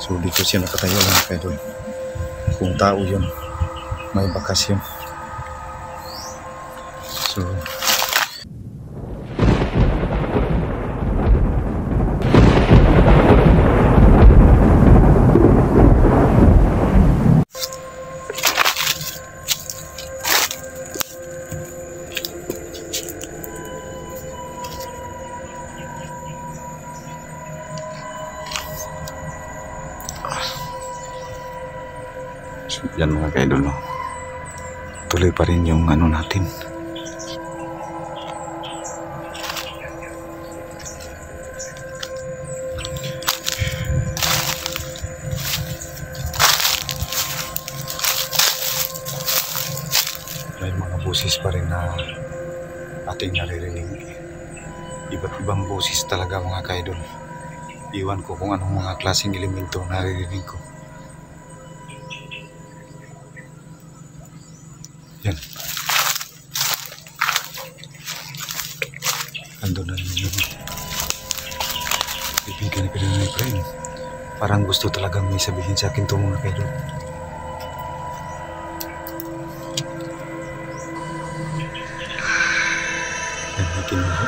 So dito siya nakatayo lang mga kaidol. Kung tao yun, may bakas yun. So yan mga kaidol, no? Tuloy pa rin yung ano natin. May mga boses pa rin na ating naririnig. Iba't ibang boses talaga mga kaidol. Iwan ko kung anong mga klaseng elemento naririnig ko. Yan. Ando na naman yun. Bibigyan na pala ng friend. Parang gusto talagang may sabihin sa akin ito mga kaidol. Yan, may kinuha.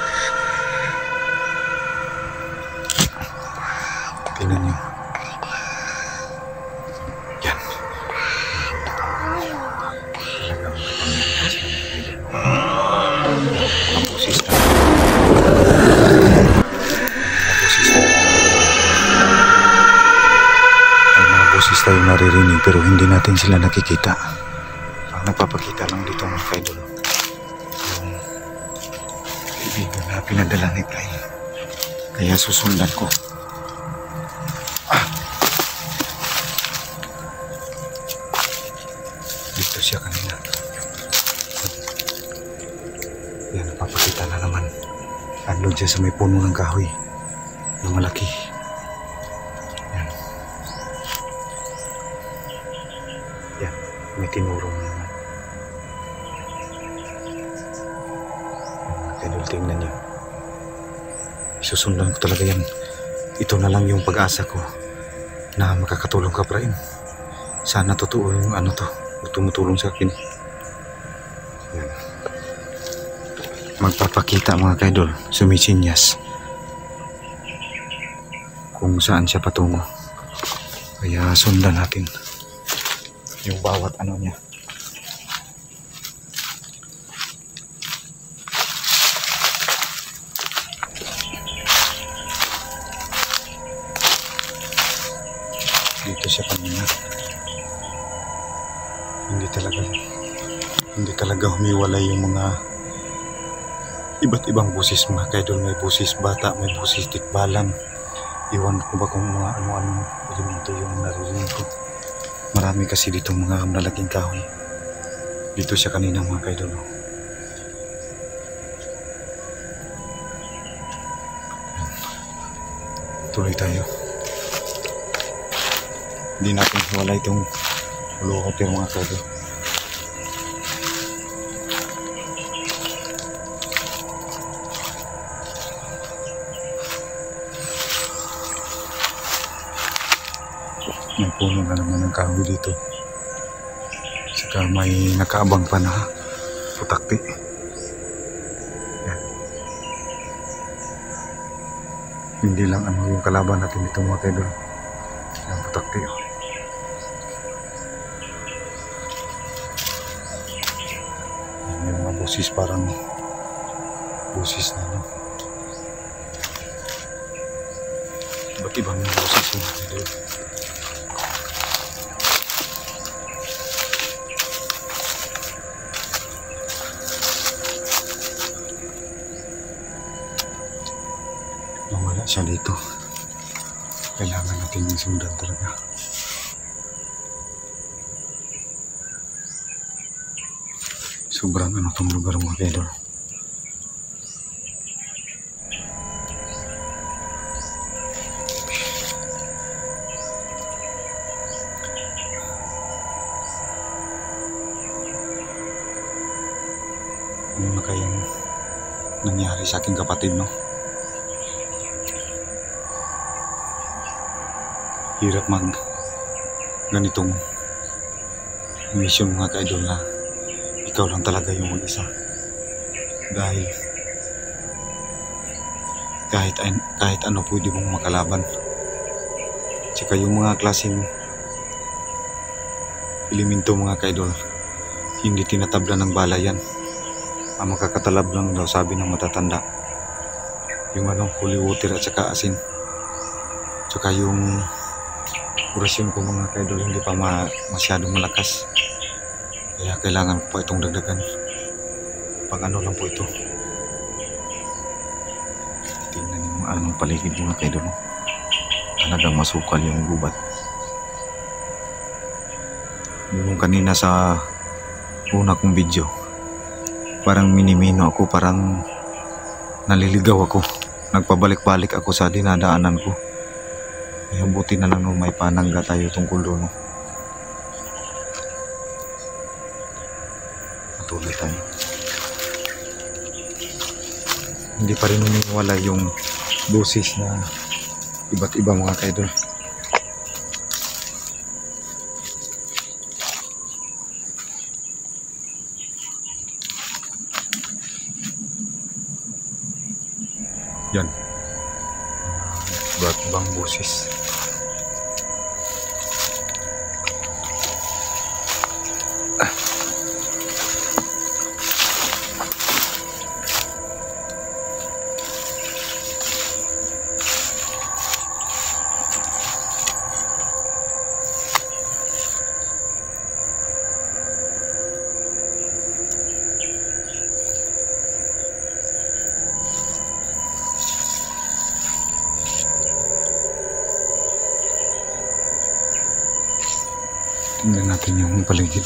Tingnan niyo. Yan. Boses tayo naririnig pero hindi natin sila nakikita. Ang nagpapakita lang dito mga kaidol, yung kaibigan na pinadala ni Brian. Kaya susundan ko. Dito siya kanina. Yan, nagpapakita na naman. Andun siya sa may puno ng kahoy na malaki. Yan, may tinuro na naman. Kaidol, tingnan niyo. Susundan ko talaga yan. Ito na lang yung pag-asa ko na makakatulong ka, Brian. Sana totoo yung ano to, tumutulong sa akin. Yan. Magpapakita mga kaidol, sumisinyas kung saan siya patungo. Kaya sundan natin yung bawat ano niya. Dito siya kanina. Hindi talaga humiwalay yung mga iba't ibang boses mga kaidol. May boses bata, may boses tikbalang. Iwan ko ba kung mga ano-ano elemento yung naririnig ko. Marami kasi dito mga malalaking kahoy. Dito siya kanina mga kaidol. Tuloy tayo. Hindi natin wala itong ulukot yung mga kaidol. May puno na naman ng kahoy dito. Saka may nakaabang pa na putakti. Yan. Hindi lang ano yung kalaban natin dito mga kaidol. Yung putakti. Yan, yung mga busis, parang busis na ano. Iba't ibang busis yung mga kaidol. siya dito. Kailangan natin yung sundan talaga. Sobrang ano tong lugar mga kaidol. Ano na kayang nangyari sa aking kapatid, no? Hirap mag ganitong mission mga kaidol na ikaw lang talaga yung mag-isa. Dahil kahit ano pwede mong makalaban. Tsaka yung mga klaseng elemento mga kaidol, hindi tinatabla ng bala yan. Ang makakatalab lang daw, sabi ng matatanda, yung holy water at saka asin. Tsaka yung orasyon ko mga kaidol hindi pa masyadong malakas, kaya kailangan ko pa itong dagdagan. Pang ano lang po ito. Tingnan yung anong paligid mga kaidol, talagang masukal yung gubat. Yung kanina sa una kong video, parang minimino ako, parang naliligaw ako, nagpabalik-balik ako sa dinadaanan ko. Kaya buti na lang no, may panangga tayo tungkol doon, no? Patuloy tayo. Hindi pa rin naniniwala yung boses na iba't iba mga kaidol. Yan, iba't ibang boses. Tingnan natin yung paligid.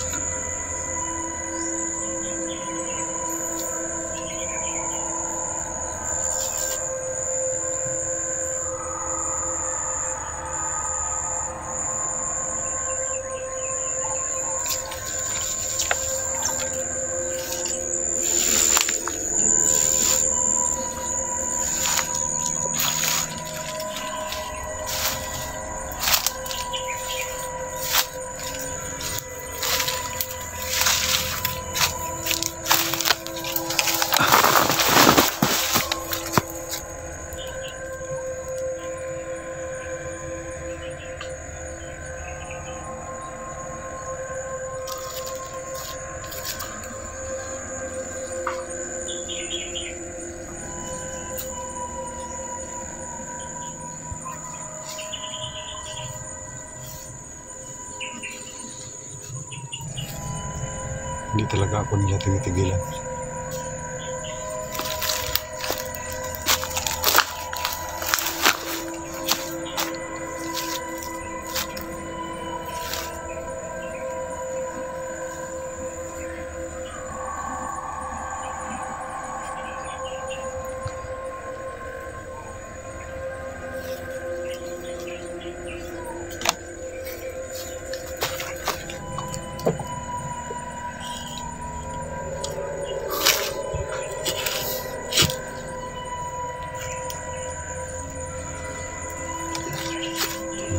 Hindi talaga ako nila tinitigilan.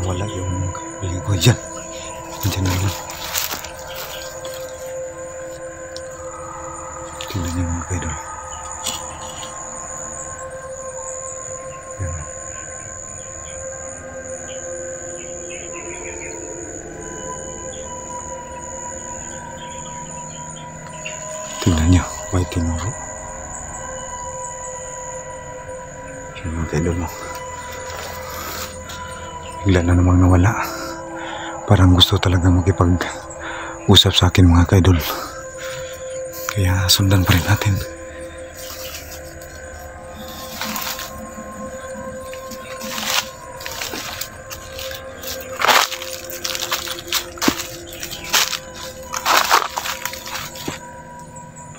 Wala yung piling ko dyan. Dyan naman. Tingnan niyo mga kaidol. Yan. Tingnan niyo. May tinuro. Yan mga kaidol mo. Bigla na namang nawala. Parang gusto talaga makipag-usap sa akin mga kaidol. Kaya sundan pa rin natin.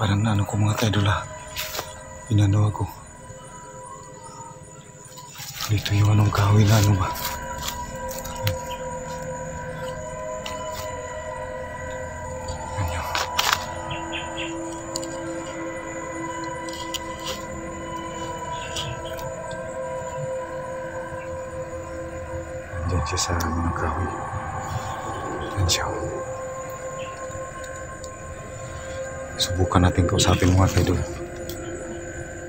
Parang ano ko mga ka-idol ha. Inano ako. Dito yung anong kahoy na ano ba. Diyan siya sa mga kahoy. Diyan siya. Subukan natin kausapin mga kaidol.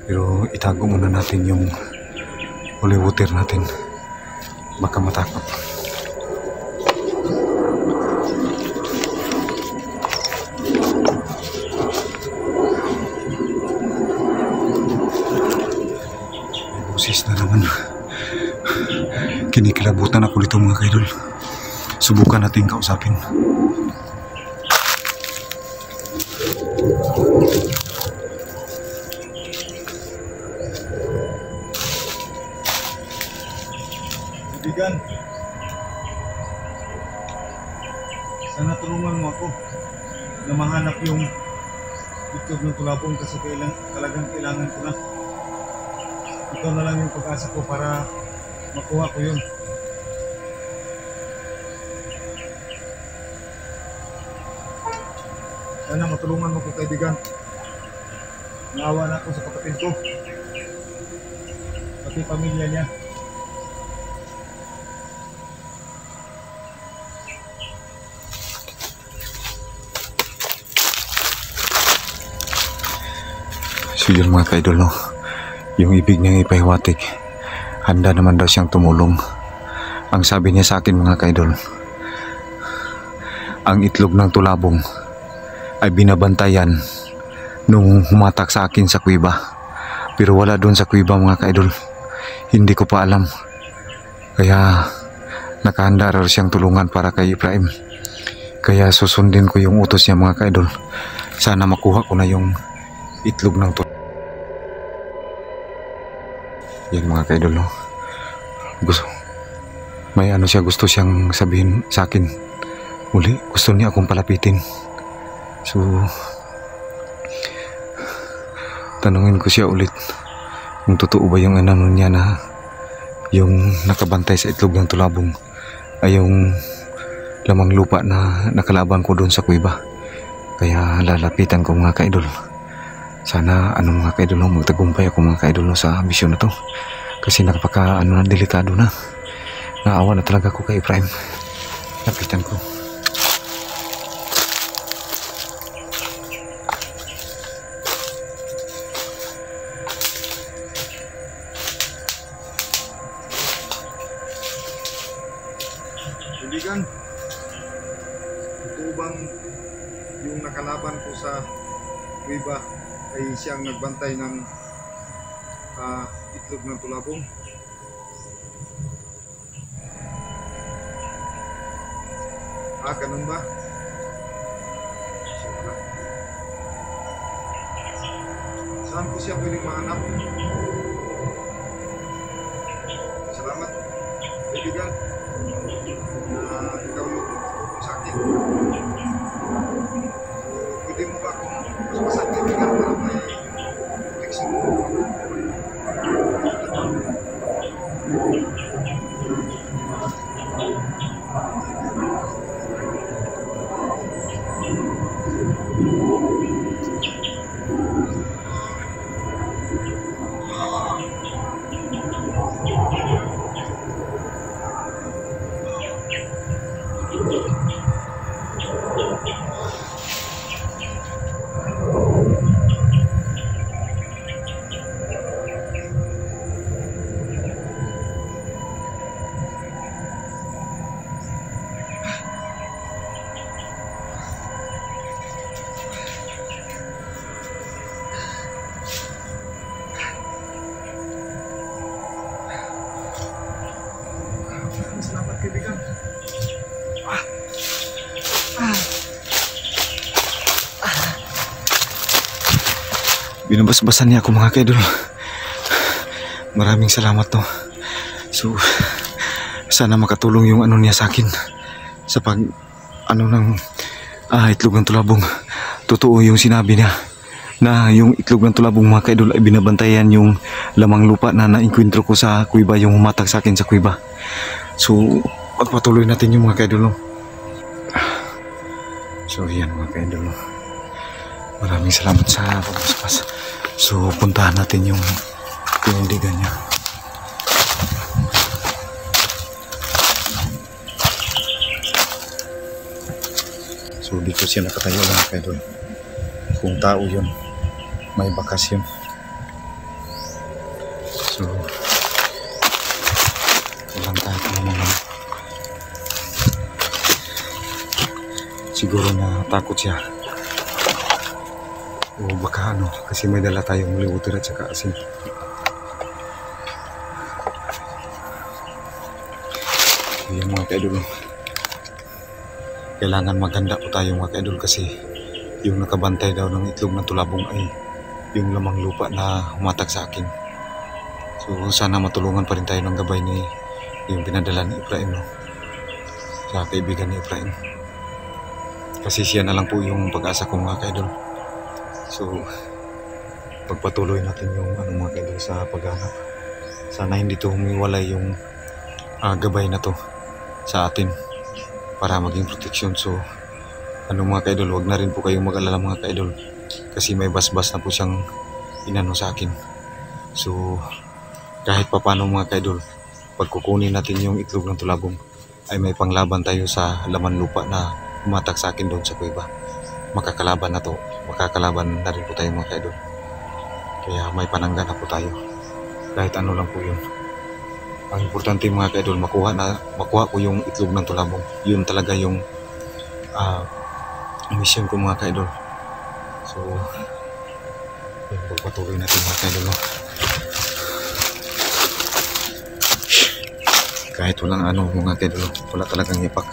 Pero itago muna natin yung holy water natin. Baka matakot. May busis na naman. Kinikilabutan ako dito mga kaidol. Subukan natin kausapin. Kaibigan, sana tulungan mo ako na mahanap yung itlog ng tulabong kasi talagang kailangan ko na. Ito na lang yung pag-asa ko para makuha ko yun. Sana matulungan mo ko kaibigan. Naawa na ako sa kapatid ko. Pati pamilya niya. So yun mga kaidol no. Yung ibig niyang ipahiwatig. Handa naman daw siyang tumulong. Ang sabi niya sa akin mga kaidol, ang itlog ng tulabong ay binabantayan nung humatak sa akin sa kuweba. Pero wala doon sa kuweba mga kaidol. Hindi ko pa alam. Kaya nakahanda raw siyang tulungan para kay Ephraim. Kaya susundin ko yung utos niya mga kaidol. Sana makuha ko na yung itlog ng tulabong. Yan mga kaidol no. May ano siya gusto siyang sabihin sa akin. Uli, gusto niya akong palapitin. So tanungin ko siya ulit kung totoo ba yung ano niya na yung nakabantay sa itlog ng tulabong ay yung lamang lupa na nakalaban ko doon sa kuweba. Kaya lalapitan ko mga kaidol. Sana mga kaidol no, magtagumpay ako mga kaidol no, sa misyon na to. Kasi nakapaka delikado na. Naawa na talaga ko kay Ephraim. Lapitan ko. Kaibigan, ito bang yung nakalaban ko sa kuweba ay siyang nagbantay ng itlog ng tulabong? Ganun ba? Saan ko siya pwedeng mahanap? Salamat, kaibigan, na ikaw yung tutulong sa akin. Pwede mo ba akong masamasang kaibigan para may protection mo? Salamat kaibigan. Binabas-basan niya ako mga kaidol. Maraming salamat to. So sana makatulong yung ano niya sa akin sa pag ng itlog ng tulabong. Totoo yung sinabi niya na yung itlog ng tulabong mga kaidol ay binabantayan yung lamang lupa na nainkwentro ko sa kuiba, yung humatag sa akin sa kuiba. So pagpatuloy natin yung mga kaidol. So yan mga kaidol, maraming salamat sa pagpaspas. So puntahan natin yung tindigan niya. So dito siya nakatayo mga kaidol. Kung tao yun, may bakas yun. So walang kahit naman. Siguro na takot siya. O baka ano, kasi may dala tayong liwater at saka asin. Yan mga kaidol. Kailangan maganda po tayo mga kaidol kasi yung nakabantay daw ng itlog ng tulabong ay yung lamang lupa na humatag sa akin. So sana matulungan pa rin tayo ng gabay ni yung pinadala ni Efraim, no? Sa kaibigan ni Efraim. Kasi siya na lang po yung pag-asa ko mga kaidol. So pagpatuloy natin yung mga kaidol sa paghanap. Sana hindi to humiwalay yung gabay na to sa atin para maging proteksyon. So mga kaidol, wag na rin po kayong mag-alala mga kaidol kasi may basbas na po siyang inano sa akin. So kahit papano mga kaidol, pagkukunin natin yung itlog ng tulabong ay may panglaban tayo sa laman lupa na humatak sa akin doon sa kuiba. Makakalaban na rin po tayo mga kaidol. Kaya may panangga na po tayo kahit ano lang po yun. Ang importante mga kaidol, makuha ko yung itlog ng tulabong. Yun talaga yung mission ko mga kaidol. So yun, pagpatuloy natin mga kaidol, no? Kahit walang mga kaidol, wala talagang ipak.